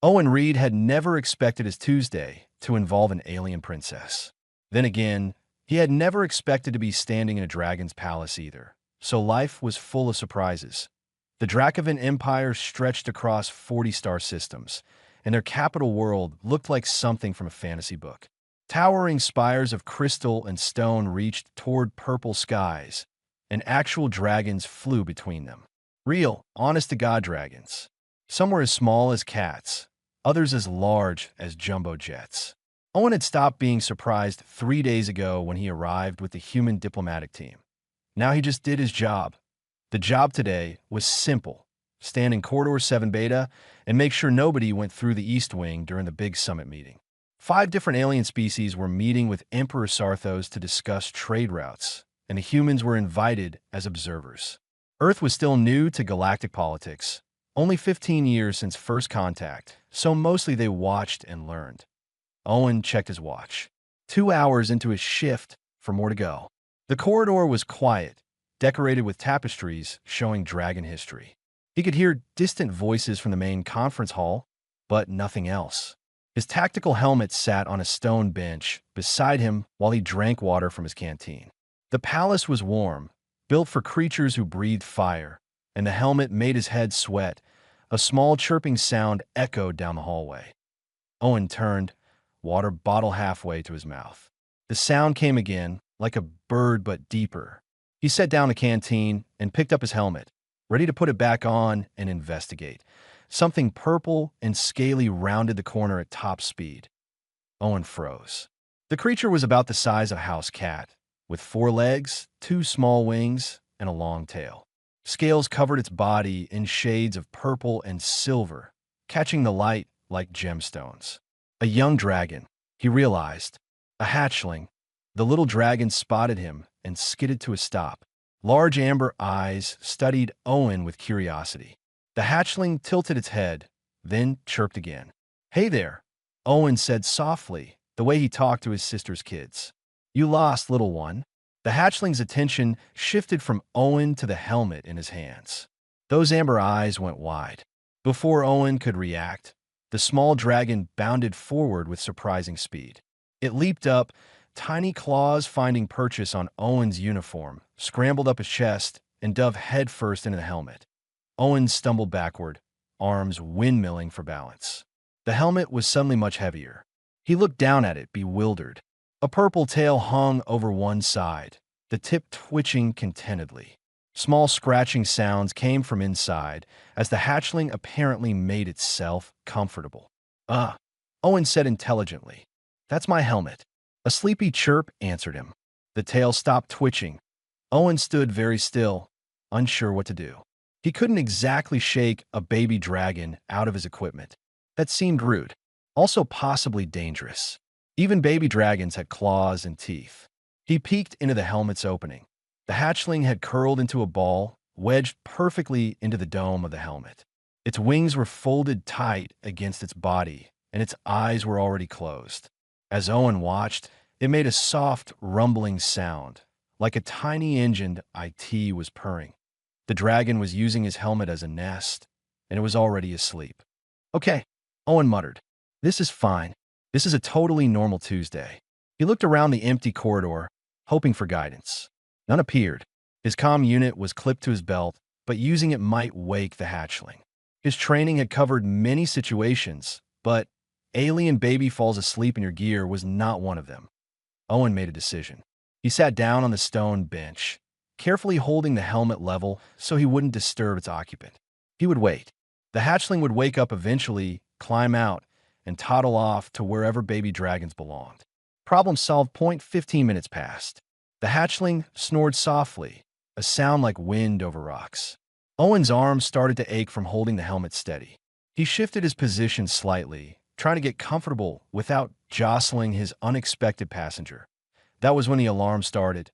Owen Reed had never expected his Tuesday to involve an alien princess. Then again, he had never expected to be standing in a dragon's palace either. So life was full of surprises. The Dracovan Empire stretched across 40 star systems, and their capital world looked like something from a fantasy book. Towering spires of crystal and stone reached toward purple skies, and actual dragons flew between them. Real, honest-to-God dragons. Some were as small as cats, others as large as jumbo jets. Owen had stopped being surprised 3 days ago when he arrived with the human diplomatic team. Now he just did his job. The job today was simple. Stand in Corridor 7 Beta and make sure nobody went through the East Wing during the big summit meeting. 5 different alien species were meeting with Emperor Sarthos to discuss trade routes, and the humans were invited as observers. Earth was still new to galactic politics, only 15 years since first contact, so mostly they watched and learned. Owen checked his watch. 2 hours into his shift for more to go. The corridor was quiet, decorated with tapestries showing dragon history. He could hear distant voices from the main conference hall, but nothing else. His tactical helmet sat on a stone bench beside him while he drank water from his canteen. The palace was warm, built for creatures who breathed fire, and the helmet made his head sweat. A small chirping sound echoed down the hallway. Owen turned, water bottle halfway to his mouth. The sound came again, like a bird but deeper. He set down the canteen and picked up his helmet, ready to put it back on and investigate. Something purple and scaly rounded the corner at top speed. Owen froze. The creature was about the size of a house cat, with 4 legs, 2 small wings, and a long tail. Scales covered its body in shades of purple and silver, catching the light like gemstones. A young dragon, he realized. A hatchling. The little dragon spotted him and skidded to a stop. Large amber eyes studied Owen with curiosity. The hatchling tilted its head, then chirped again. "Hey there," Owen said softly, the way he talked to his sister's kids. "You lost, little one." The hatchling's attention shifted from Owen to the helmet in his hands. Those amber eyes went wide. Before Owen could react, the small dragon bounded forward with surprising speed. It leaped up, tiny claws finding purchase on Owen's uniform, scrambled up his chest, and dove headfirst into the helmet. Owen stumbled backward, arms windmilling for balance. The helmet was suddenly much heavier. He looked down at it, bewildered. A purple tail hung over one side, the tip twitching contentedly. Small scratching sounds came from inside as the hatchling apparently made itself comfortable. Owen said intelligently. "That's my helmet." A sleepy chirp answered him. The tail stopped twitching. Owen stood very still, unsure what to do. He couldn't exactly shake a baby dragon out of his equipment. That seemed rude, also possibly dangerous. Even baby dragons had claws and teeth. He peeked into the helmet's opening. The hatchling had curled into a ball, wedged perfectly into the dome of the helmet. Its wings were folded tight against its body, and its eyes were already closed. As Owen watched, it made a soft, rumbling sound, like a tiny engine IT was purring. The dragon was using his helmet as a nest, and it was already asleep. "Okay," Owen muttered. "This is fine. This is a totally normal Tuesday." He looked around the empty corridor, hoping for guidance. None appeared. His comm unit was clipped to his belt, but using it might wake the hatchling. His training had covered many situations, but alien baby falls asleep in your gear was not one of them. Owen made a decision. He sat down on the stone bench, carefully holding the helmet level so he wouldn't disturb its occupant. He would wait. The hatchling would wake up eventually, climb out, and toddle off to wherever baby dragons belonged. Problem solved. 15 minutes passed. The hatchling snored softly, a sound like wind over rocks. Owen's arms started to ache from holding the helmet steady. He shifted his position slightly, trying to get comfortable without jostling his unexpected passenger. That was when the alarm started.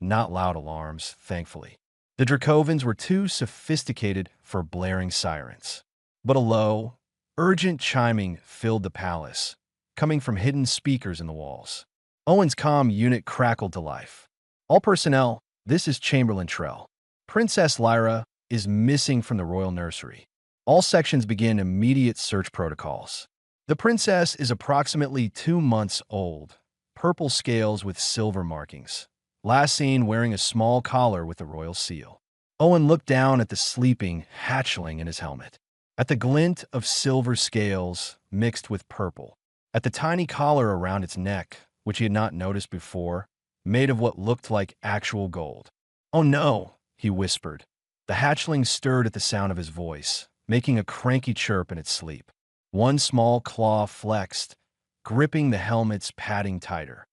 Not loud alarms, thankfully. The Dracovans were too sophisticated for blaring sirens. But a low, urgent chiming filled the palace, coming from hidden speakers in the walls. Owen's comm unit crackled to life. "All personnel, this is Chamberlain Trell. Princess Lyra is missing from the royal nursery. All sections begin immediate search protocols. The princess is approximately 2 months old, purple scales with silver markings. Last seen wearing a small collar with the royal seal. Owen looked down at the sleeping hatchling in his helmet, at the glint of silver scales mixed with purple, at the tiny collar around its neck, which he had not noticed before, made of what looked like actual gold. "Oh no," he whispered. The hatchling stirred at the sound of his voice, making a cranky chirp in its sleep. One small claw flexed, gripping the helmet's padding tighter.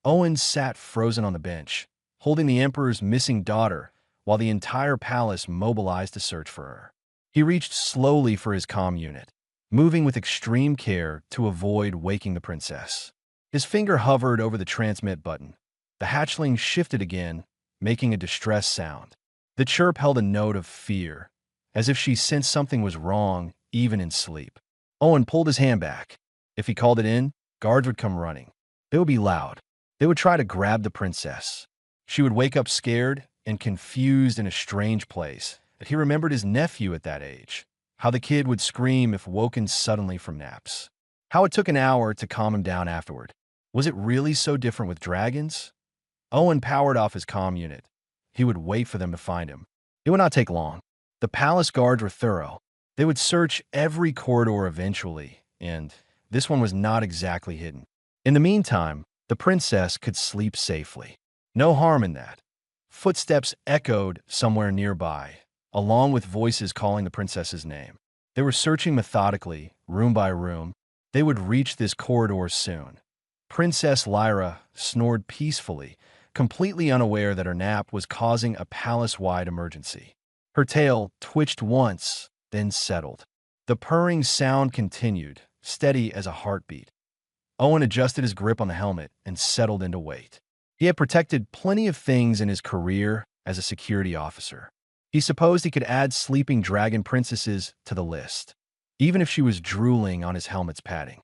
Owen sat frozen on the bench, holding the Emperor's missing daughter, while the entire palace mobilized to search for her. He reached slowly for his comm unit, moving with extreme care to avoid waking the princess. His finger hovered over the transmit button. The hatchling shifted again, making a distressed sound. The chirp held a note of fear, as if she sensed something was wrong, even in sleep. Owen pulled his hand back. If he called it in, guards would come running. They would be loud. They would try to grab the princess. She would wake up scared and confused in a strange place. That he remembered his nephew at that age. How the kid would scream if woken suddenly from naps. How it took an hour to calm him down afterward. Was it really so different with dragons? Owen powered off his comm unit. He would wait for them to find him. It would not take long. The palace guards were thorough. They would search every corridor eventually, and this one was not exactly hidden. In the meantime, the princess could sleep safely. No harm in that. Footsteps echoed somewhere nearby, along with voices calling the princess's name. They were searching methodically, room by room. They would reach this corridor soon. Princess Lyra snored peacefully, completely unaware that her nap was causing a palace-wide emergency. Her tail twitched once, then settled. The purring sound continued, steady as a heartbeat. Owen adjusted his grip on the helmet and settled into wait. He had protected plenty of things in his career as a security officer. He supposed he could add sleeping dragon princesses to the list, even if she was drooling on his helmet's padding.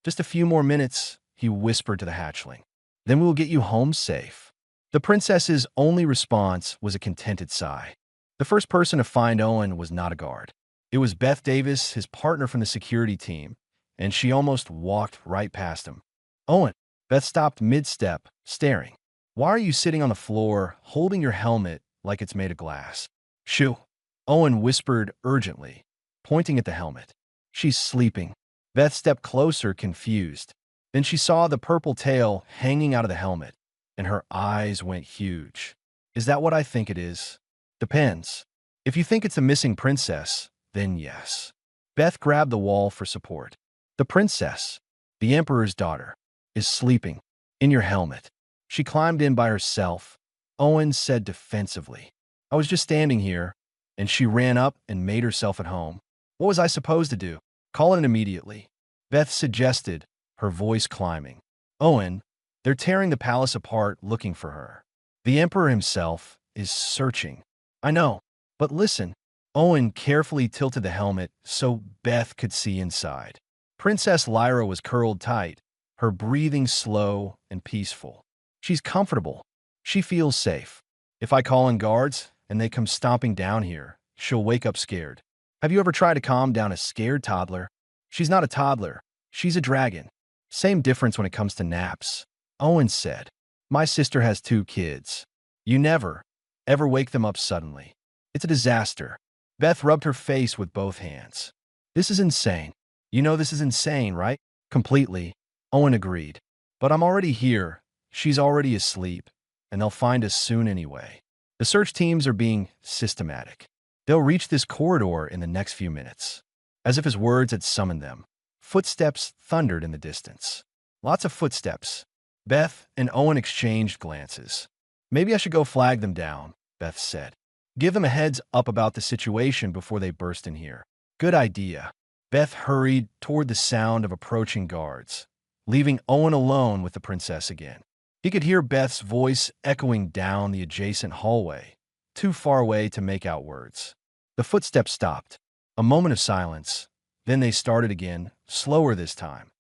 "Just a few more minutes," he whispered to the hatchling. "Then we will get you home safe." The princess's only response was a contented sigh. The first person to find Owen was not a guard. It was Beth Davis, his partner from the security team, and she almost walked right past him. "Owen." Beth stopped mid-step, staring. "Why are you sitting on the floor, holding your helmet like it's made of glass?" "Shoo," Owen whispered urgently, pointing at the helmet. "She's sleeping." Beth stepped closer, confused. Then she saw the purple tail hanging out of the helmet, and her eyes went huge. "Is that what I think it is?" "Depends. If you think it's a missing princess, then yes." Beth grabbed the wall for support. "The princess, the Emperor's daughter, is sleeping in your helmet." She climbed in by herself, Owen said defensively. "I was just standing here, and she ran up and made herself at home. What was I supposed to do? Call in immediately," Beth suggested, her voice climbing. "Owen, they're tearing the palace apart looking for her. The Emperor himself is searching." "I know, but listen." Owen carefully tilted the helmet so Beth could see inside. Princess Lyra was curled tight, her breathing slow and peaceful. "She's comfortable. She feels safe. If I call in guards and they come stomping down here, she'll wake up scared. Have you ever tried to calm down a scared toddler? She's not a toddler. She's a dragon. Same difference when it comes to naps." Owen said, "My sister has 2 kids. You never, ever wake them up suddenly. It's a disaster." Beth rubbed her face with both hands. "This is insane. You know this is insane, right?" "Completely," Owen agreed. "But I'm already here. She's already asleep, and they'll find us soon anyway. The search teams are being systematic. They'll reach this corridor in the next few minutes." As if his words had summoned them, footsteps thundered in the distance. Lots of footsteps. Beth and Owen exchanged glances. "Maybe I should go flag them down," Beth said. "Give them a heads up about the situation before they burst in here." "Good idea." Beth hurried toward the sound of approaching guards, leaving Owen alone with the princess again. He could hear Beth's voice echoing down the adjacent hallway, too far away to make out words. The footsteps stopped. A moment of silence. Then they started again, slower this time.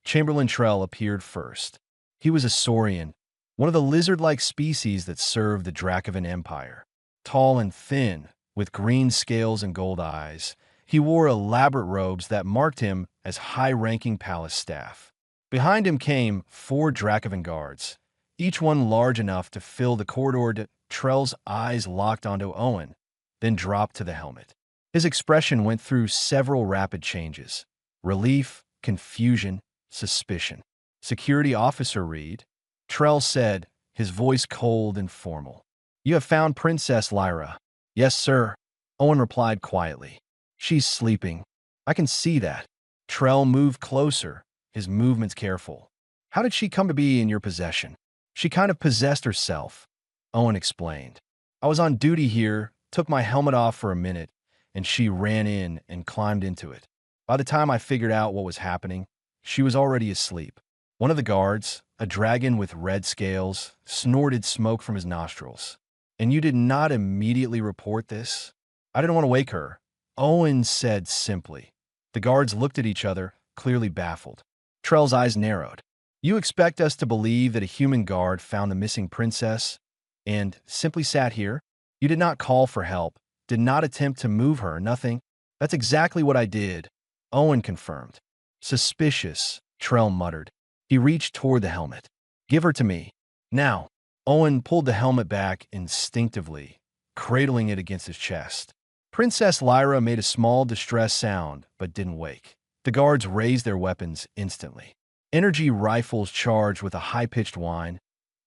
Chamberlain Trell appeared first. He was a saurian, one of the lizard-like species that served the Dracovan Empire. Tall and thin, with green scales and gold eyes, He wore elaborate robes that marked him as high-ranking palace staff. Behind him came 4 Dracovan guards, each one large enough to fill the corridor. Trell's eyes locked onto Owen, then dropped to the helmet. His expression went through several rapid changes: relief, confusion, suspicion. "Security Officer Reed," Trell said, his voice cold and formal. "You have found Princess Lyra." "Yes, sir," Owen replied quietly. "She's sleeping. I can see that." Trell moved closer, his movements careful. "How did she come to be in your possession?" "She kind of possessed herself," Owen explained. "I was on duty here, took my helmet off for a minute, and she ran in and climbed into it. By the time I figured out what was happening, she was already asleep." One of the guards, a dragon with red scales, snorted smoke from his nostrils. "And you did not immediately report this?" "I didn't want to wake her," Owen said simply. The guards looked at each other, clearly baffled. Trell's eyes narrowed. "You expect us to believe that a human guard found the missing princess and simply sat here? You did not call for help, did not attempt to move her, nothing?" "That's exactly what I did," Owen confirmed. "Suspicious," Trell muttered. He reached toward the helmet. "Give her to me. Now." Owen pulled the helmet back instinctively, cradling it against his chest. Princess Lyra made a small distressed sound, but didn't wake. The guards raised their weapons instantly. Energy rifles charged with a high-pitched whine,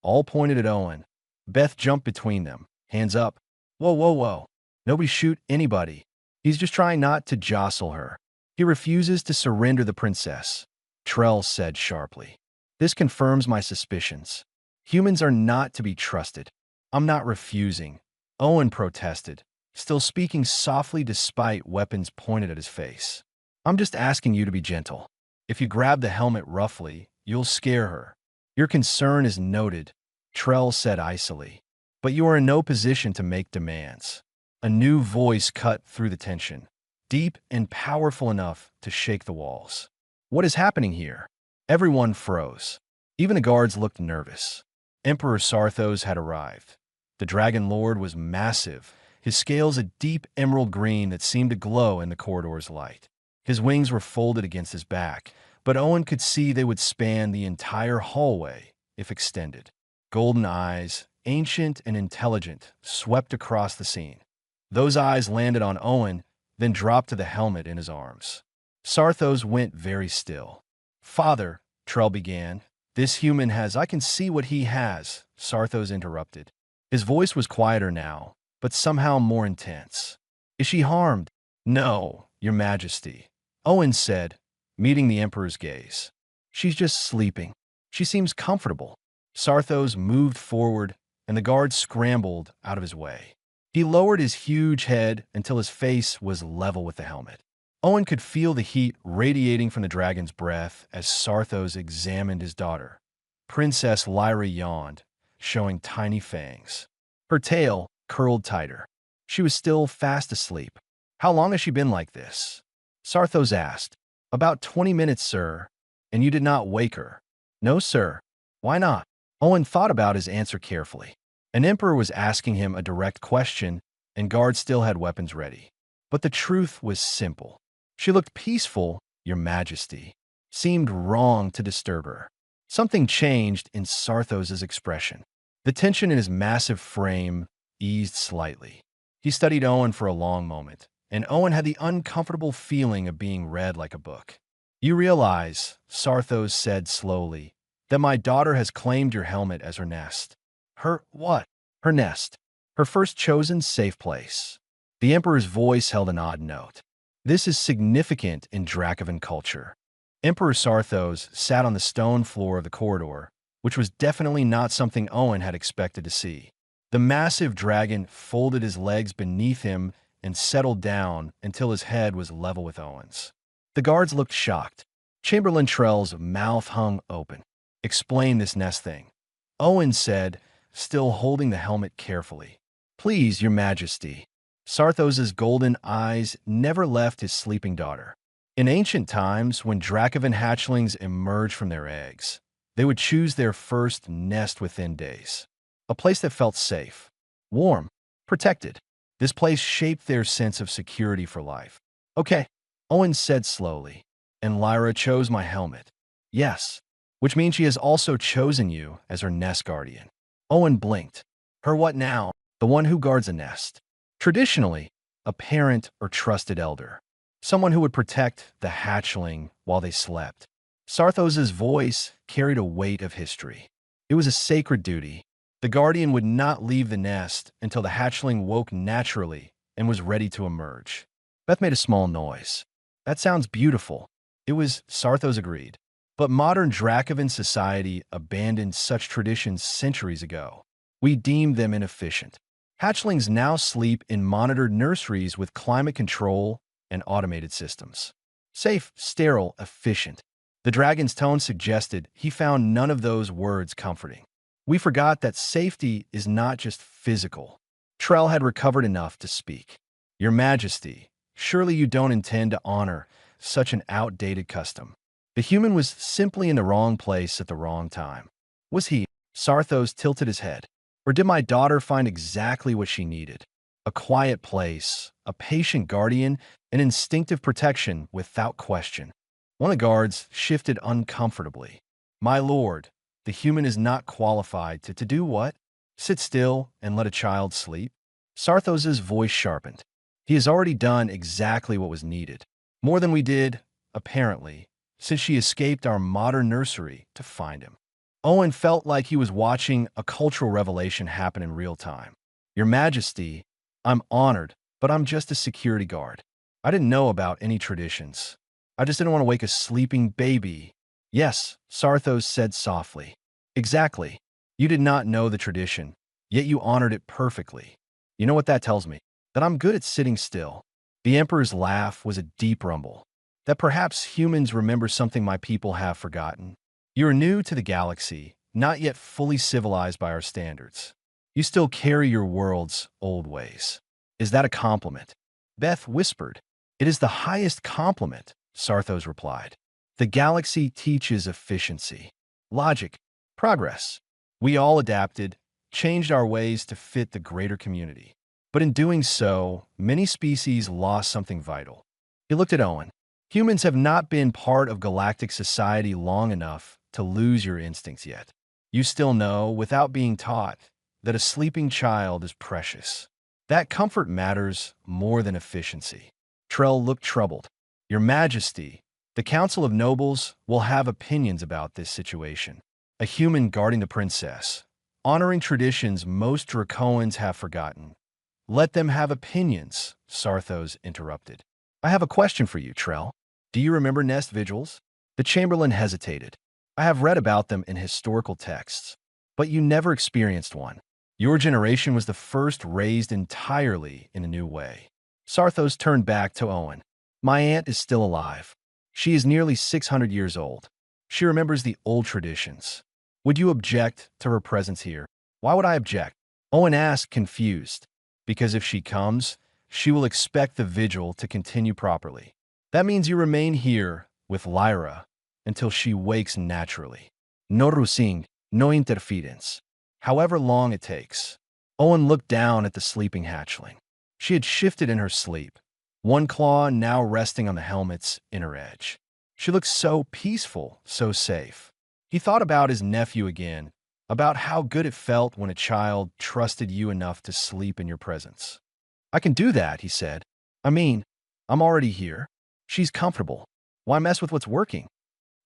all pointed at Owen. Beth jumped between them, hands up. "Whoa, whoa, whoa. Nobody shoot anybody. He's just trying not to jostle her. He refuses to surrender the princess," Trell said sharply. "This confirms my suspicions. Humans are not to be trusted." "I'm not refusing," Owen protested, still speaking softly despite weapons pointed at his face. "I'm just asking you to be gentle. If you grab the helmet roughly, you'll scare her." "Your concern is noted," Trell said icily, "but you are in no position to make demands." A new voice cut through the tension, deep and powerful enough to shake the walls. "What is happening here?" Everyone froze. Even the guards looked nervous. Emperor Sarthos had arrived. The Dragon Lord was massive, his scales a deep emerald green that seemed to glow in the corridor's light. His wings were folded against his back, but Owen could see they would span the entire hallway if extended. Golden eyes, ancient and intelligent, swept across the scene. Those eyes landed on Owen, then dropped to the helmet in his arms. Sarthos went very still. "Father," Trell began, "this human has—" "I can see what he has," Sarthos interrupted. His voice was quieter now, but somehow more intense. "Is she harmed?" "No, Your Majesty," Owen said, meeting the Emperor's gaze. "She's just sleeping. She seems comfortable." Sarthos moved forward, and the guard scrambled out of his way. He lowered his huge head until his face was level with the helmet. Owen could feel the heat radiating from the dragon's breath as Sarthos examined his daughter. Princess Lyra yawned, showing tiny fangs. Her tail curled tighter. She was still fast asleep. "How long has she been like this?" Sarthos asked. "About 20 minutes, sir." "And you did not wake her?" "No, sir." "Why not?" Owen thought about his answer carefully. An emperor was asking him a direct question, and guards still had weapons ready. But the truth was simple. She looked peaceful, Your Majesty. Seemed wrong to disturb her. Something changed in Sarthos's expression. The tension in his massive frame eased slightly. He studied Owen for a long moment, and Owen had the uncomfortable feeling of being read like a book. "You realize," Sarthos said slowly, "that my daughter has claimed your helmet as her nest." "Her what?" "Her nest. Her first chosen safe place." The Emperor's voice held an odd note. "This is significant in Dracovan culture." Emperor Sarthos sat on the stone floor of the corridor, which was definitely not something Owen had expected to see. The massive dragon folded his legs beneath him and settled down until his head was level with Owen's. The guards looked shocked. Chamberlain Trell's mouth hung open. "Explain this nest thing," Owen said, still holding the helmet carefully. "Please, Your Majesty." Sarthos's golden eyes never left his sleeping daughter. In ancient times, when Dracovan hatchlings emerged from their eggs, they would choose their first nest within days. A place that felt safe, warm, protected. This place shaped their sense of security for life. Okay, Owen said slowly. And Lyra chose my helmet. Yes, which means she has also chosen you as her nest guardian. Owen blinked. Her what now? The one who guards a nest. Traditionally, a parent or trusted elder. Someone who would protect the hatchling while they slept. Sarthos's voice carried a weight of history. It was a sacred duty. The guardian would not leave the nest until the hatchling woke naturally and was ready to emerge. Beth made a small noise. That sounds beautiful. It was, Sarthos agreed. But modern Dracovan society abandoned such traditions centuries ago. We deemed them inefficient. Hatchlings now sleep in monitored nurseries with climate control and automated systems. Safe, sterile, efficient. The dragon's tone suggested he found none of those words comforting. We forgot that safety is not just physical. Trell had recovered enough to speak. Your Majesty, surely you don't intend to honor such an outdated custom. The human was simply in the wrong place at the wrong time. Was he? Sarthos tilted his head. Or did my daughter find exactly what she needed? A quiet place, a patient guardian, and instinctive protection without question. One of the guards shifted uncomfortably. My lord, the human is not qualified to do what? Sit still and let a child sleep? Sarthos's voice sharpened. He has already done exactly what was needed. More than we did, apparently, since she escaped our modern nursery to find him. Owen felt like he was watching a cultural revelation happen in real time. Your Majesty, I'm honored, but I'm just a security guard. I didn't know about any traditions. I just didn't want to wake a sleeping baby. Yes, Sarthos said softly. Exactly. You did not know the tradition, yet you honored it perfectly. You know what that tells me? That I'm good at sitting still. The Emperor's laugh was a deep rumble. That perhaps humans remember something my people have forgotten. You are new to the galaxy, not yet fully civilized by our standards. You still carry your world's old ways. Is that a compliment? Beth whispered. It is the highest compliment, Sarthos replied. The galaxy teaches efficiency, logic, progress. We all adapted, changed our ways to fit the greater community. But in doing so, many species lost something vital. He looked at Owen. Humans have not been part of galactic society long enough to lose your instincts yet. You still know, without being taught, that a sleeping child is precious. That comfort matters more than efficiency. Trell looked troubled. Your Majesty, the Council of Nobles will have opinions about this situation. A human guarding the princess, honoring traditions most Dracoans have forgotten. Let them have opinions, Sarthos interrupted. I have a question for you, Trell. Do you remember nest vigils? The Chamberlain hesitated. I have read about them in historical texts, but you never experienced one. Your generation was the first raised entirely in a new way. Sarthos turned back to Owen. My aunt is still alive. She is nearly 600 years old. She remembers the old traditions. Would you object to her presence here? Why would I object? Owen asked, confused. Because if she comes, she will expect the vigil to continue properly. That means you remain here with Lyra until she wakes naturally. No rusing, no interference. However long it takes. Owen looked down at the sleeping hatchling. She had shifted in her sleep, one claw now resting on the helmet's inner edge. She looked so peaceful, so safe. He thought about his nephew again, about how good it felt when a child trusted you enough to sleep in your presence. I can do that, he said. I mean, I'm already here. She's comfortable. Why mess with what's working?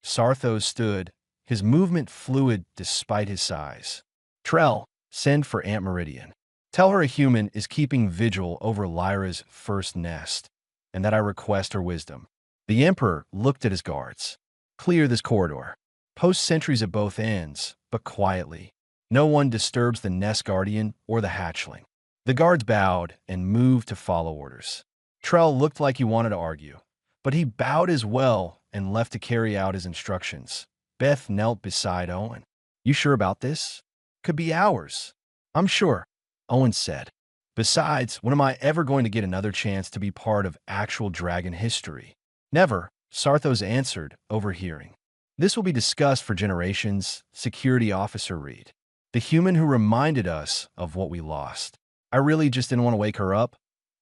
Sarthos stood, his movement fluid despite his size. Trell, send for Aunt Meridian. Tell her a human is keeping vigil over Lyra's first nest, and that I request her wisdom. The Emperor looked at his guards. Clear this corridor. Post sentries at both ends, but quietly. No one disturbs the nest guardian or the hatchling. The guards bowed and moved to follow orders. Trell looked like he wanted to argue, but he bowed as well and left to carry out his instructions. Beth knelt beside Owen. You sure about this? Could be hours. I'm sure, Owen said. Besides, when am I ever going to get another chance to be part of actual dragon history? Never, Sarthos answered, overhearing. This will be discussed for generations, Security Officer Reed. The human who reminded us of what we lost. I really just didn't want to wake her up,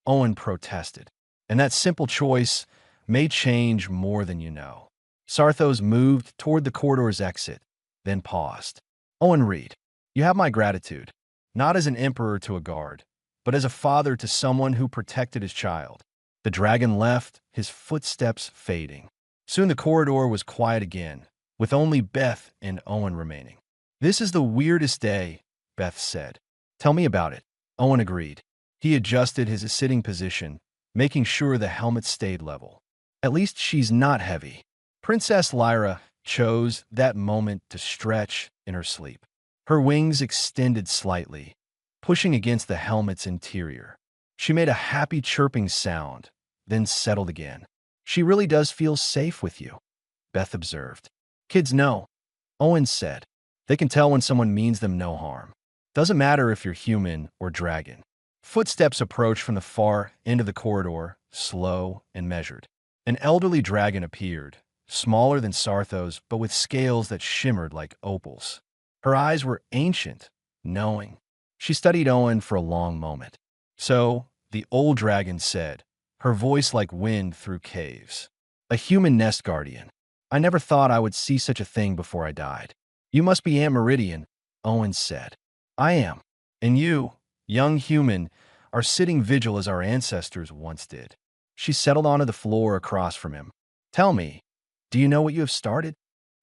Owen protested. And that simple choice may change more than you know. Sarthos moved toward the corridor's exit, then paused. Owen Reed, you have my gratitude, not as an emperor to a guard, but as a father to someone who protected his child. The dragon left, his footsteps fading. Soon the corridor was quiet again, with only Beth and Owen remaining. This is the weirdest day, Beth said. Tell me about it. Owen agreed. He adjusted his sitting position, making sure the helmet stayed level. At least she's not heavy. Princess Lyra chose that moment to stretch in her sleep. Her wings extended slightly, pushing against the helmet's interior. She made a happy chirping sound, then settled again. She really does feel safe with you, Beth observed. Kids know, Owen said. They can tell when someone means them no harm. Doesn't matter if you're human or dragon. Footsteps approached from the far end of the corridor, slow and measured. An elderly dragon appeared, smaller than Sarthos, but with scales that shimmered like opals. Her eyes were ancient, knowing. She studied Owen for a long moment. So, the old dragon said, her voice like wind through caves. A human nest guardian. I never thought I would see such a thing before I died. You must be Aunt Meridian, Owen said. I am. And you, young human, are sitting vigil as our ancestors once did. She settled onto the floor across from him. Tell me, do you know what you have started?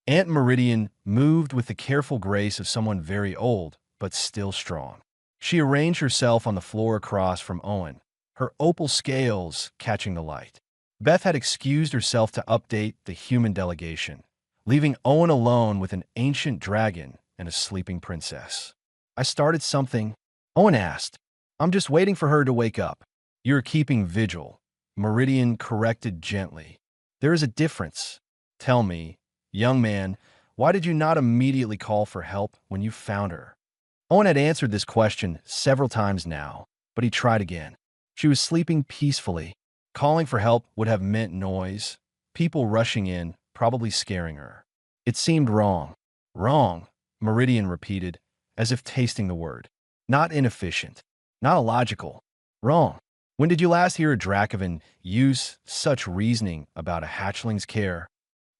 Aunt Meridian moved with the careful grace of someone very old, but still strong. She arranged herself on the floor across from Owen, her opal scales catching the light. Beth had excused herself to update the human delegation, leaving Owen alone with an ancient dragon and a sleeping princess. I started something, Owen asked. I'm just waiting for her to wake up. You're keeping vigil, Meridian corrected gently. There is a difference. Tell me, young man, why did you not immediately call for help when you found her? Owen had answered this question several times now, but he tried again. She was sleeping peacefully. Calling for help would have meant noise, people rushing in, probably scaring her. It seemed wrong. Wrong, Meridian repeated, as if tasting the word. Not inefficient. Not illogical. Wrong. When did you last hear a Dracovan use such reasoning about a hatchling's care?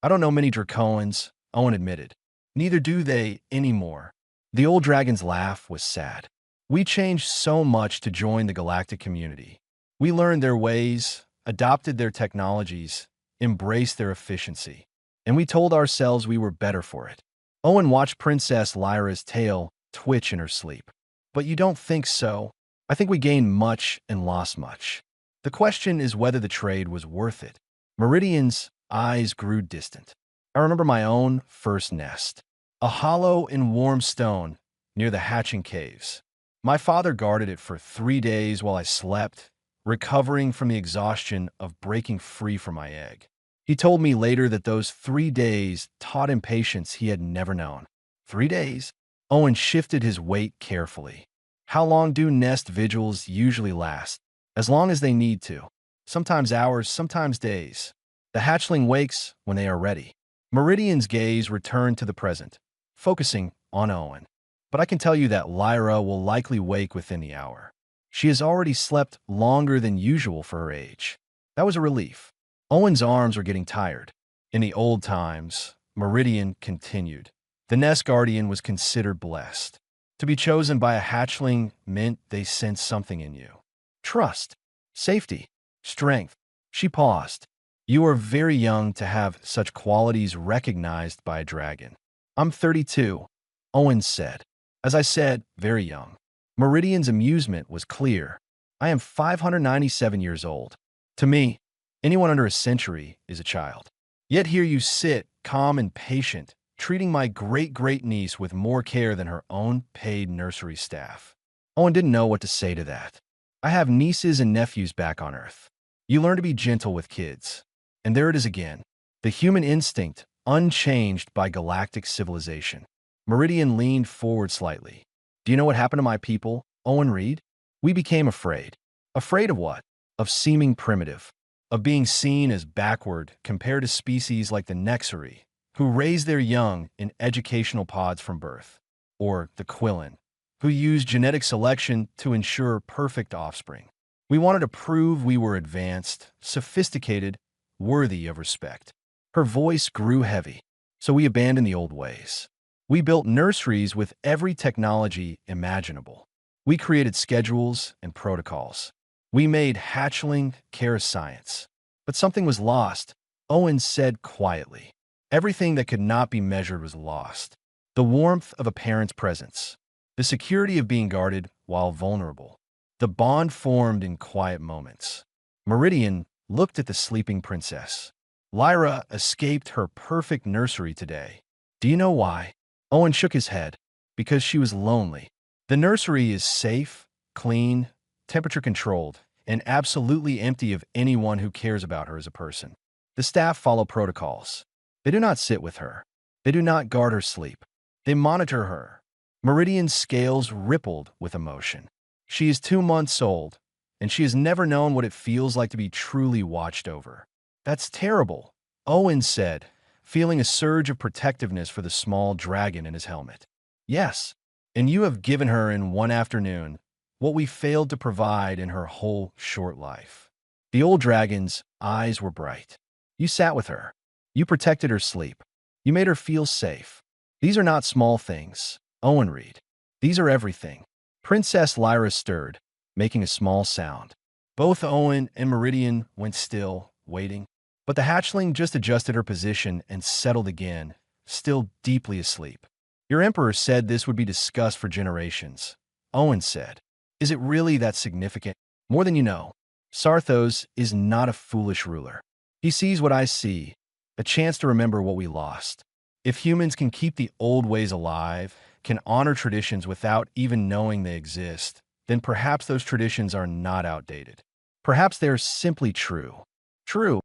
I don't know many Dracoans, Owen admitted. Neither do they anymore. The old dragon's laugh was sad. We changed so much to join the galactic community. We learned their ways, adopted their technologies, embraced their efficiency, and we told ourselves we were better for it. Owen watched Princess Lyra's tail twitch in her sleep. But you don't think so? I think we gained much and lost much. The question is whether the trade was worth it. Meridian's eyes grew distant. I remember my own first nest. A hollow and warm stone near the hatching caves. My father guarded it for 3 days while I slept, recovering from the exhaustion of breaking free from my egg. He told me later that those 3 days taught him patience he had never known. 3 days? Owen shifted his weight carefully. How long do nest vigils usually last? As long as they need to. Sometimes hours, sometimes days. The hatchling wakes when they are ready. Meridian's gaze returned to the present, focusing on Owen. But I can tell you that Lyra will likely wake within the hour. She has already slept longer than usual for her age. That was a relief. Owen's arms were getting tired. In the old times, Meridian continued, the nest guardian was considered blessed. To be chosen by a hatchling meant they sensed something in you. Trust, safety, strength. She paused. You are very young to have such qualities recognized by a dragon. I'm 32, Owen said. As I said, very young. Meridian's amusement was clear. I am 597 years old. To me, anyone under a century is a child. Yet here you sit, calm and patient, treating my great-great-niece with more care than her own paid nursery staff. Owen didn't know what to say to that. I have nieces and nephews back on Earth. You learn to be gentle with kids. And there it is again. The human instinct, unchanged by galactic civilization. Meridian leaned forward slightly. Do you know what happened to my people, Owen Reed? We became afraid. Afraid of what? Of seeming primitive. Of being seen as backward compared to species like the Nexari, who raise their young in educational pods from birth, or the Quillen, who use genetic selection to ensure perfect offspring. We wanted to prove we were advanced, sophisticated, worthy of respect. Her voice grew heavy, so we abandoned the old ways. We built nurseries with every technology imaginable. We created schedules and protocols. We made hatchling care science. But something was lost, Owen said quietly. Everything that could not be measured was lost. The warmth of a parent's presence. The security of being guarded while vulnerable. The bond formed in quiet moments. Meridian looked at the sleeping princess. Lyra escaped her perfect nursery today. Do you know why? Owen shook his head. Because she was lonely. The nursery is safe, clean, temperature-controlled, and absolutely empty of anyone who cares about her as a person. The staff follow protocols. They do not sit with her. They do not guard her sleep. They monitor her. Meridian's scales rippled with emotion. She is 2 months old, and she has never known what it feels like to be truly watched over. That's terrible, Owen said, feeling a surge of protectiveness for the small dragon in his helmet. Yes, and you have given her in one afternoon what we failed to provide in her whole short life. The old dragon's eyes were bright. You sat with her. You protected her sleep. You made her feel safe. These are not small things, Owen read. These are everything. Princess Lyra stirred, making a small sound. Both Owen and Meridian went still, waiting. But the hatchling just adjusted her position and settled again, still deeply asleep. Your emperor said this would be discussed for generations, Owen said. Is it really that significant? More than you know. Sarthos is not a foolish ruler. He sees what I see, a chance to remember what we lost. If humans can keep the old ways alive, can honor traditions without even knowing they exist, then perhaps those traditions are not outdated. Perhaps they're simply true. True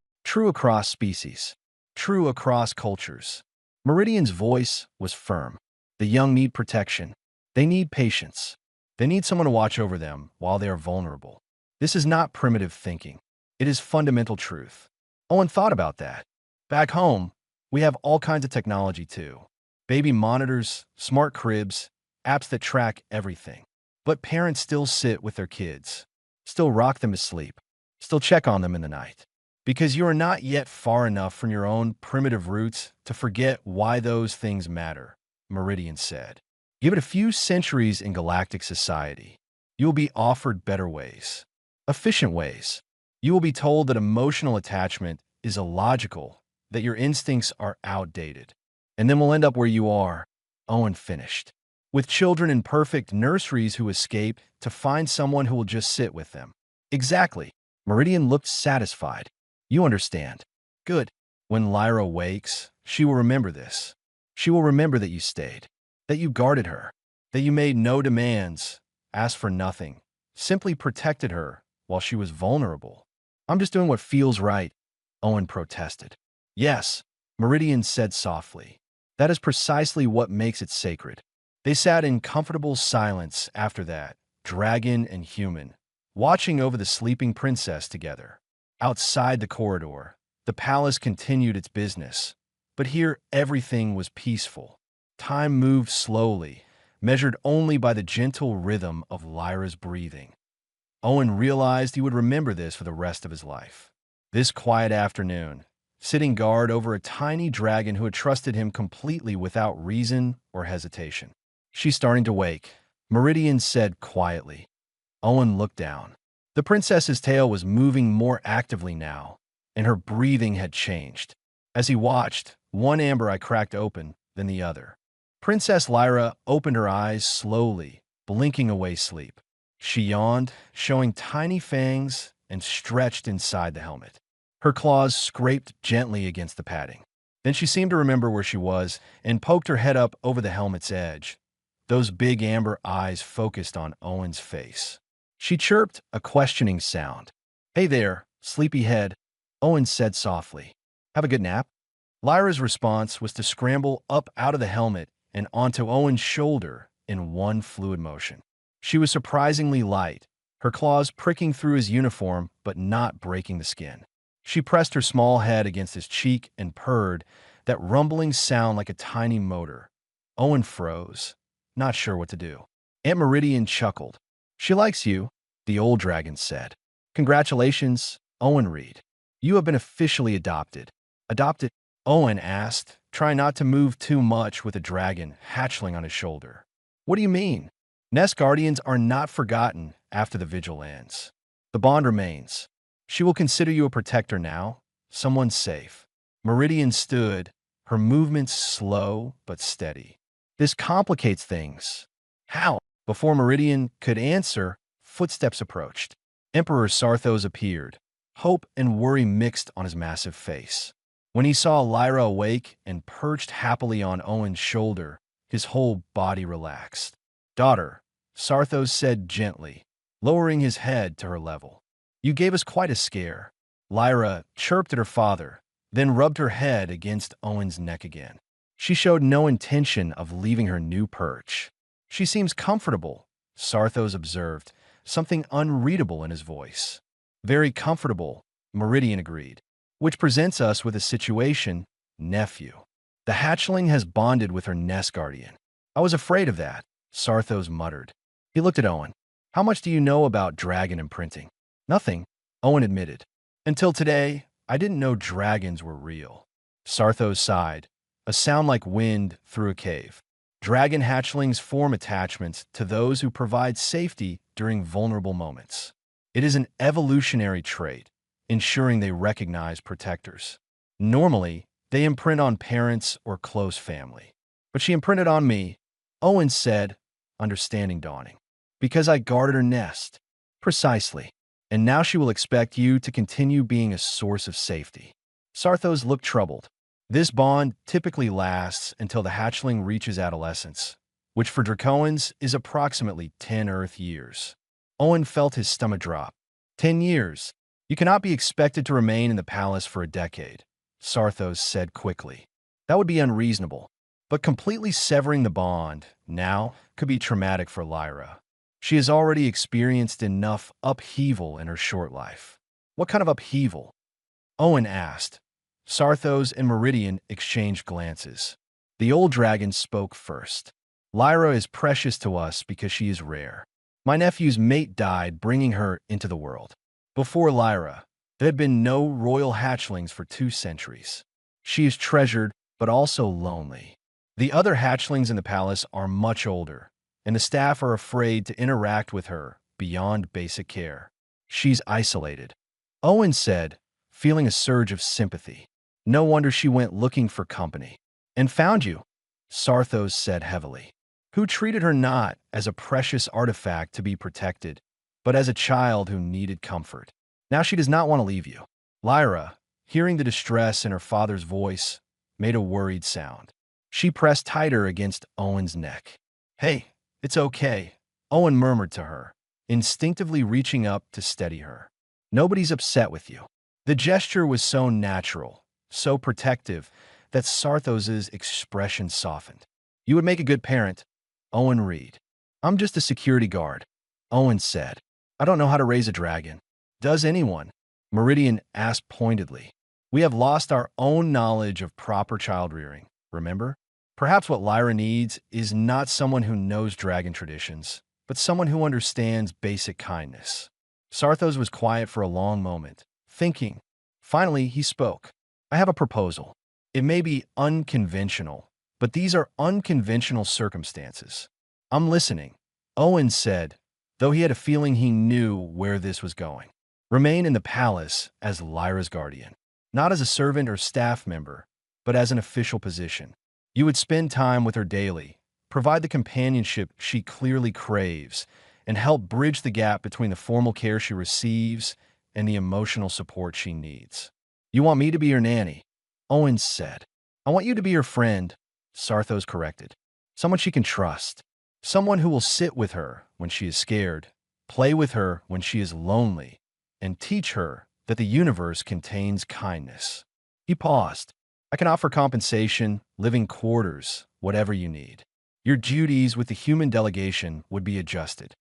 across species. True across cultures. Meridian's voice was firm. The young need protection. They need patience. They need someone to watch over them while they are vulnerable. This is not primitive thinking. It is fundamental truth. Owen thought about that. Back home, we have all kinds of technology too. Baby monitors, smart cribs, apps that track everything. But parents still sit with their kids, still rock them to sleep, still check on them in the night. Because you are not yet far enough from your own primitive roots to forget why those things matter, Meridian said. Give it a few centuries in galactic society. You will be offered better ways, efficient ways. You will be told that emotional attachment is illogical, that your instincts are outdated. And then we'll end up where you are, Owen finished. With children in perfect nurseries who escape to find someone who will just sit with them. Exactly. Meridian looked satisfied. You understand. Good. When Lyra wakes, she will remember this. She will remember that you stayed, that you guarded her, that you made no demands, asked for nothing, simply protected her while she was vulnerable. I'm just doing what feels right, Owen protested. Yes, Meridian said softly. That is precisely what makes it sacred. They sat in comfortable silence after that, dragon and human, watching over the sleeping princess together. Outside the corridor, the palace continued its business, but here everything was peaceful. Time moved slowly, measured only by the gentle rhythm of Lyra's breathing. Owen realized he would remember this for the rest of his life. This quiet afternoon, sitting guard over a tiny dragon who had trusted him completely without reason or hesitation. She's starting to wake, Meridian said quietly. Owen looked down. The princess's tail was moving more actively now, and her breathing had changed. As he watched, one amber eye cracked open, then the other. Princess Lyra opened her eyes slowly, blinking away sleep. She yawned, showing tiny fangs, and stretched inside the helmet. Her claws scraped gently against the padding. Then she seemed to remember where she was and poked her head up over the helmet's edge. Those big amber eyes focused on Owen's face. She chirped a questioning sound. Hey there, sleepyhead, Owen said softly. Have a good nap? Lyra's response was to scramble up out of the helmet and onto Owen's shoulder in one fluid motion. She was surprisingly light, her claws pricking through his uniform but not breaking the skin. She pressed her small head against his cheek and purred, that rumbling sound like a tiny motor. Owen froze, not sure what to do. Aunt Meridian chuckled. She likes you, the old dragon said. Congratulations, Owen Reed. You have been officially adopted. Adopted? Owen asked, trying not to move too much with a dragon hatchling on his shoulder. What do you mean? Nest guardians are not forgotten after the vigil ends. The bond remains. She will consider you a protector now, someone safe. Meridian stood, her movements slow but steady. This complicates things. How? Before Meridian could answer, footsteps approached. Emperor Sarthos appeared, hope and worry mixed on his massive face. When he saw Lyra awake and perched happily on Owen's shoulder, his whole body relaxed. Daughter, Sarthos said gently, lowering his head to her level. You gave us quite a scare. Lyra chirped at her father, then rubbed her head against Owen's neck again. She showed no intention of leaving her new perch. She seems comfortable, Sarthos observed, something unreadable in his voice. Very comfortable, Meridian agreed. Which presents us with a situation, nephew. The hatchling has bonded with her nest guardian. I was afraid of that, Sarthos muttered. He looked at Owen. How much do you know about dragon imprinting? Nothing, Owen admitted. Until today, I didn't know dragons were real. Sarthos sighed, a sound like wind through a cave. Dragon hatchlings form attachments to those who provide safety during vulnerable moments. It is an evolutionary trait, ensuring they recognize protectors. Normally, they imprint on parents or close family. But she imprinted on me, Owen said, understanding dawning. Because I guarded her nest. Precisely. And now she will expect you to continue being a source of safety. Sarthos looked troubled. This bond typically lasts until the hatchling reaches adolescence, which for Dracoans is approximately 10 Earth years. Owen felt his stomach drop. 10 years. You cannot be expected to remain in the palace for a decade, Sarthos said quickly. That would be unreasonable. But completely severing the bond now could be traumatic for Lyra. She has already experienced enough upheaval in her short life. What kind of upheaval? Owen asked. Sarthos and Meridian exchanged glances. The old dragon spoke first. Lyra is precious to us because she is rare. My nephew's mate died bringing her into the world. Before Lyra, there had been no royal hatchlings for 2 centuries. She is treasured, but also lonely. The other hatchlings in the palace are much older, and the staff are afraid to interact with her beyond basic care. She's isolated. Owen said, feeling a surge of sympathy. No wonder she went looking for company. And found you, Sarthos said heavily. Who treated her not as a precious artifact to be protected, but as a child who needed comfort. Now she does not want to leave you. Lyra, hearing the distress in her father's voice, made a worried sound. She pressed tighter against Owen's neck. Hey, it's okay, Owen murmured to her, instinctively reaching up to steady her. Nobody's upset with you. The gesture was so natural, so protective, that Sarthos's expression softened. You would make a good parent, Owen Reed. I'm just a security guard, Owen said. I don't know how to raise a dragon. Does anyone? Meridian asked pointedly. We have lost our own knowledge of proper child rearing, remember? Perhaps what Lyra needs is not someone who knows dragon traditions, but someone who understands basic kindness. Sarthos was quiet for a long moment, thinking. Finally, he spoke. I have a proposal. It may be unconventional, but these are unconventional circumstances. I'm listening, Owen said, though he had a feeling he knew where this was going. Remain in the palace as Lyra's guardian, not as a servant or staff member, but as an official position. You would spend time with her daily, provide the companionship she clearly craves, and help bridge the gap between the formal care she receives and the emotional support she needs. You want me to be your nanny, Owen said. I want you to be your friend, Sarthos corrected. Someone she can trust. Someone who will sit with her when she is scared, play with her when she is lonely, and teach her that the universe contains kindness. He paused. I can offer compensation, living quarters, whatever you need. Your duties with the human delegation would be adjusted.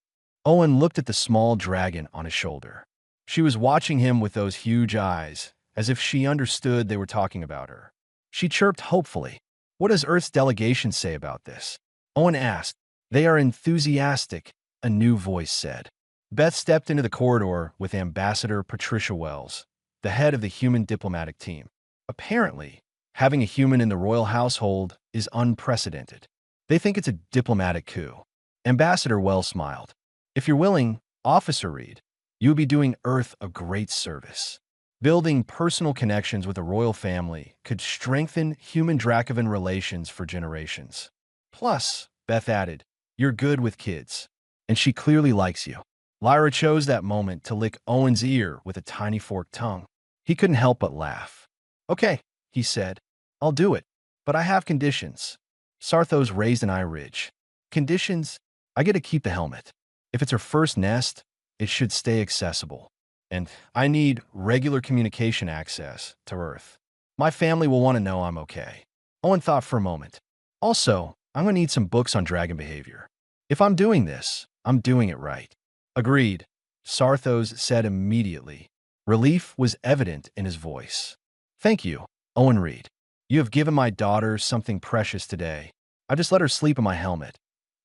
Owen looked at the small dragon on his shoulder. She was watching him with those huge eyes, as if she understood they were talking about her. She chirped hopefully. What does Earth's delegation say about this? Owen asked. They are enthusiastic, a new voice said. Beth stepped into the corridor with Ambassador Patricia Wells, the head of the human diplomatic team. Apparently, having a human in the royal household is unprecedented. They think it's a diplomatic coup. Ambassador Wells smiled. If you're willing, Officer Reed, you would be doing Earth a great service. Building personal connections with the royal family could strengthen human-Dracovan relations for generations. Plus, Beth added, you're good with kids, and she clearly likes you. Lyra chose that moment to lick Owen's ear with a tiny forked tongue. He couldn't help but laugh. Okay, he said, I'll do it, but I have conditions. Sarthos raised an eye ridge. Conditions? I get to keep the helmet. If it's her first nest, it should stay accessible. And I need regular communication access to Earth. My family will want to know I'm okay. Owen thought for a moment. Also, I'm going to need some books on dragon behavior. If I'm doing this, I'm doing it right. Agreed, Sarthos said immediately. Relief was evident in his voice. Thank you, Owen Reed. You have given my daughter something precious today. I just let her sleep in my helmet.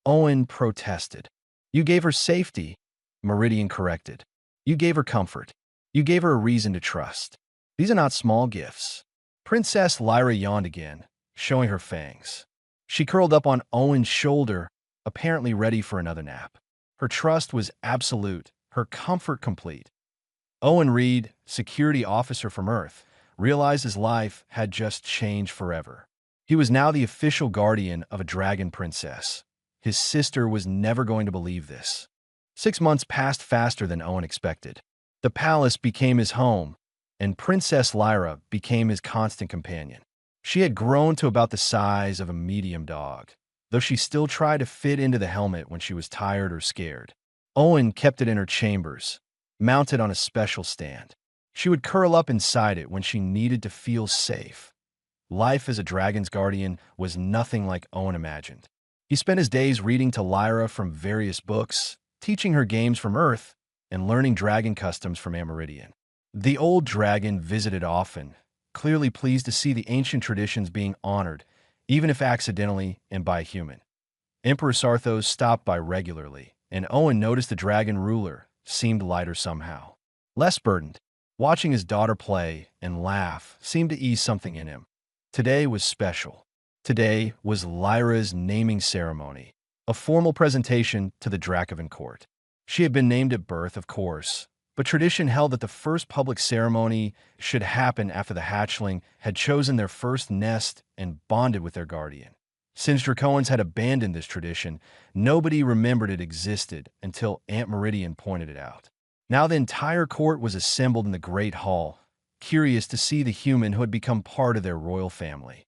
Owen protested. You gave her safety, Meridian corrected. You gave her comfort. You gave her a reason to trust. These are not small gifts. Princess Lyra yawned again, showing her fangs. She curled up on Owen's shoulder, apparently ready for another nap. Her trust was absolute, her comfort complete. Owen Reed, security officer from Earth, realized his life had just changed forever. He was now the official guardian of a dragon princess. His sister was never going to believe this. 6 months passed faster than Owen expected. The palace became his home, and Princess Lyra became his constant companion. She had grown to about the size of a medium dog, though she still tried to fit into the helmet when she was tired or scared. Owen kept it in her chambers, mounted on a special stand. She would curl up inside it when she needed to feel safe. Life as a dragon's guardian was nothing like Owen imagined. He spent his days reading to Lyra from various books, teaching her games from Earth, and learning dragon customs from Meridian. The old dragon visited often, clearly pleased to see the ancient traditions being honored, even if accidentally and by a human. Emperor Sarthos stopped by regularly, and Owen noticed the dragon ruler seemed lighter somehow. Less burdened. Watching his daughter play and laugh seemed to ease something in him. Today was special. Today was Lyra's naming ceremony, a formal presentation to the Dracovan court. She had been named at birth, of course, but tradition held that the first public ceremony should happen after the hatchling had chosen their first nest and bonded with their guardian. Since Dracoans had abandoned this tradition, nobody remembered it existed until Aunt Meridian pointed it out. Now the entire court was assembled in the Great Hall, curious to see the human who had become part of their royal family.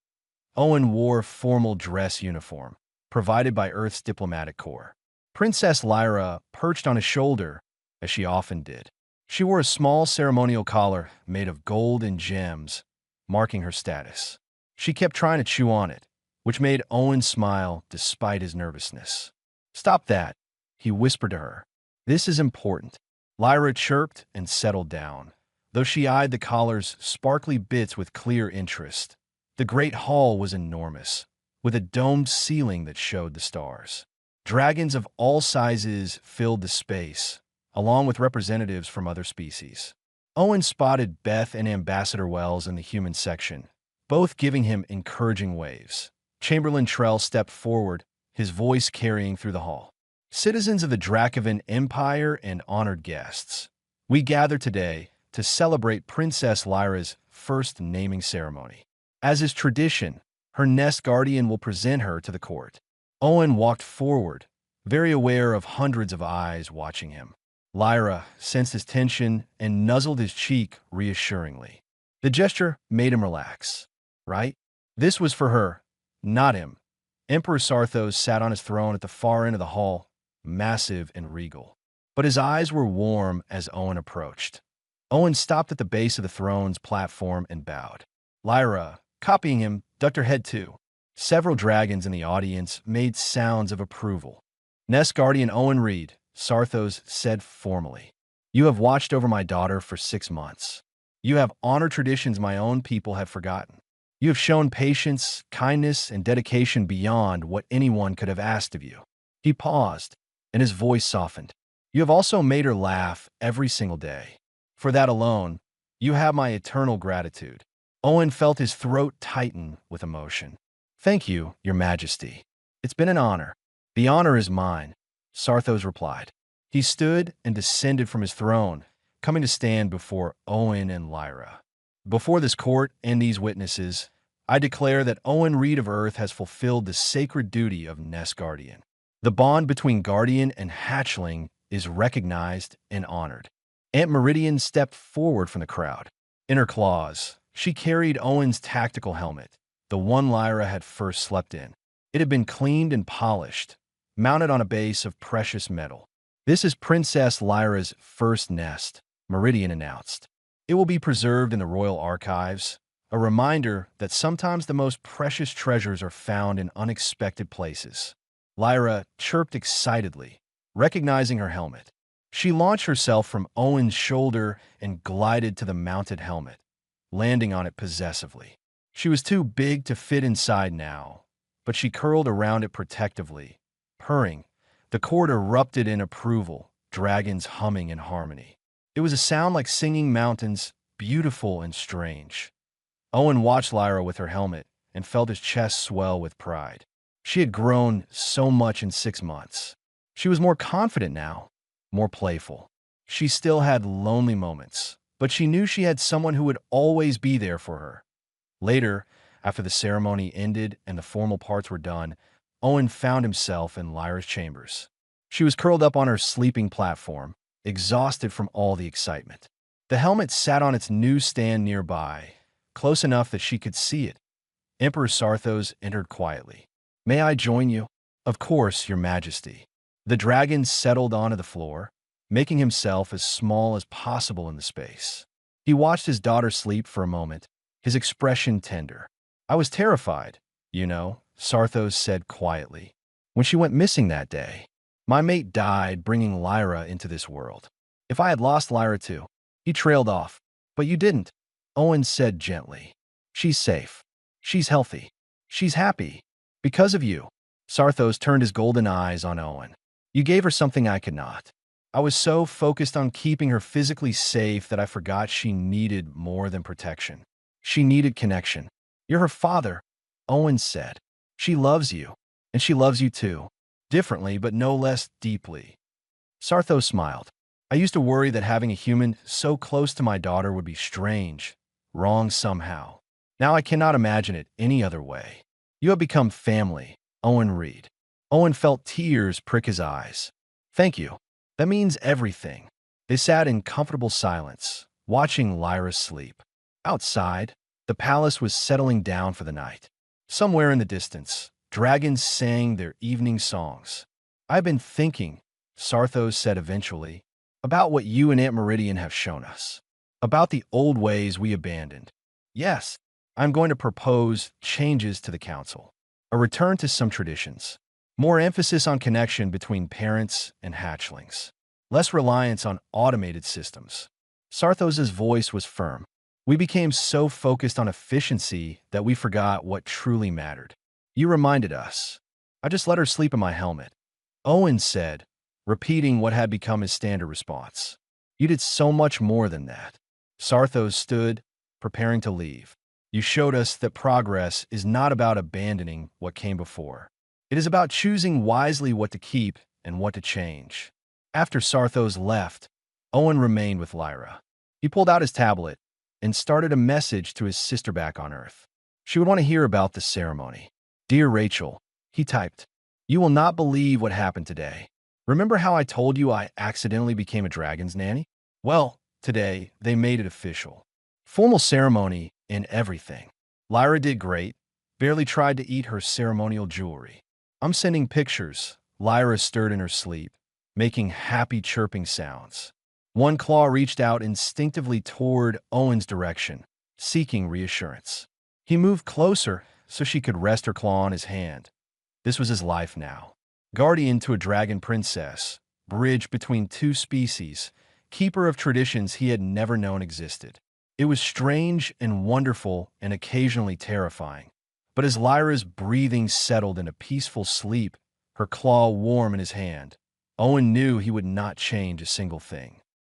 Owen wore formal dress uniform, provided by Earth's diplomatic corps. Princess Lyra perched on his shoulder, as she often did. She wore a small ceremonial collar made of gold and gems, marking her status. She kept trying to chew on it, which made Owen smile despite his nervousness. Stop that, he whispered to her. This is important. Lyra chirped and settled down, though she eyed the collar's sparkly bits with clear interest. The great hall was enormous, with a domed ceiling that showed the stars. Dragons of all sizes filled the space, along with representatives from other species. Owen spotted Beth and Ambassador Wells in the human section, both giving him encouraging waves. Chamberlain Trell stepped forward, his voice carrying through the hall. Citizens of the Dracovan Empire and honored guests, we gather today to celebrate Princess Lyra's first naming ceremony. As is tradition, her nest guardian will present her to the court. Owen walked forward, very aware of hundreds of eyes watching him. Lyra sensed his tension and nuzzled his cheek reassuringly. The gesture made him relax. Right? This was for her, not him. Emperor Sarthos sat on his throne at the far end of the hall, massive and regal. But his eyes were warm as Owen approached. Owen stopped at the base of the throne's platform and bowed. Lyra, copying him, ducked her head too. Several dragons in the audience made sounds of approval. Nest Guardian Owen Reed, Sarthos said formally, you have watched over my daughter for 6 months. You have honored traditions my own people have forgotten. You have shown patience, kindness, and dedication beyond what anyone could have asked of you. He paused, and his voice softened. You have also made her laugh every single day. For that alone, you have my eternal gratitude." Owen felt his throat tighten with emotion. "Thank you, Your Majesty. It's been an honor." "The honor is mine," Sarthos replied. He stood and descended from his throne, coming to stand before Owen and Lyra. "Before this court and these witnesses, I declare that Owen Reed of Earth has fulfilled the sacred duty of Nest Guardian. The bond between Guardian and Hatchling is recognized and honored." Aunt Meridian stepped forward from the crowd. In her claws, she carried Owen's tactical helmet, the one Lyra had first slept in. It had been cleaned and polished, mounted on a base of precious metal. "This is Princess Lyra's first nest," Meridian announced. "It will be preserved in the royal archives, a reminder that sometimes the most precious treasures are found in unexpected places." Lyra chirped excitedly, recognizing her helmet. She launched herself from Owen's shoulder and glided to the mounted helmet, landing on it possessively. She was too big to fit inside now, but she curled around it protectively, purring. The cord erupted in approval, dragons humming in harmony. It was a sound like singing mountains, beautiful and strange. Owen watched Lyra with her helmet and felt his chest swell with pride. She had grown so much in 6 months. She was more confident now, more playful. She still had lonely moments, but she knew she had someone who would always be there for her. Later, after the ceremony ended and the formal parts were done, Owen found himself in Lyra's chambers. She was curled up on her sleeping platform, exhausted from all the excitement. The helmet sat on its new stand nearby, close enough that she could see it. Emperor Sarthos entered quietly. "May I join you?" "Of course, Your Majesty." The dragon settled onto the floor, making himself as small as possible in the space. He watched his daughter sleep for a moment, his expression tender. "I was terrified, you know," Sarthos said quietly, "when she went missing that day. My mate died bringing Lyra into this world. If I had lost Lyra too." He trailed off. "But you didn't," Owen said gently. "She's safe. She's healthy. She's happy. Because of you." Sarthos turned his golden eyes on Owen. "You gave her something I could not. I was so focused on keeping her physically safe that I forgot she needed more than protection. She needed connection. You're her father," Owen said. "She loves you, and she loves you too. Differently, but no less deeply." Sarthos smiled. "I used to worry that having a human so close to my daughter would be strange, wrong somehow. Now I cannot imagine it any other way. You have become family, Owen Reed." Owen felt tears prick his eyes. "Thank you. That means everything." They sat in comfortable silence, watching Lyra sleep. Outside, the palace was settling down for the night. Somewhere in the distance, dragons sang their evening songs. "I've been thinking," Sarthos said eventually, "about what you and Aunt Meridian have shown us. About the old ways we abandoned. Yes, I'm going to propose changes to the council. A return to some traditions. More emphasis on connection between parents and hatchlings. Less reliance on automated systems." Sarthos's voice was firm. "We became so focused on efficiency that we forgot what truly mattered. You reminded us." "I just let her sleep in my helmet," Owen said, repeating what had become his standard response. "You did so much more than that." Sarthos stood, preparing to leave. "You showed us that progress is not about abandoning what came before. It is about choosing wisely what to keep and what to change." After Sarthos left, Owen remained with Lyra. He pulled out his tablet and started a message to his sister back on Earth. She would want to hear about the ceremony. "Dear Rachel," he typed, "you will not believe what happened today. Remember how I told you I accidentally became a dragon's nanny? Well, today they made it official. Formal ceremony and everything. Lyra did great, barely tried to eat her ceremonial jewelry. I'm sending pictures." Lyra stirred in her sleep, making happy chirping sounds. One claw reached out instinctively toward Owen's direction, seeking reassurance. He moved closer so she could rest her claw on his hand. This was his life now. Guardian to a dragon princess, bridge between two species, keeper of traditions he had never known existed. It was strange and wonderful and occasionally terrifying. But as Lyra's breathing settled in a peaceful sleep, her claw warm in his hand, Owen knew he would not change a single thing.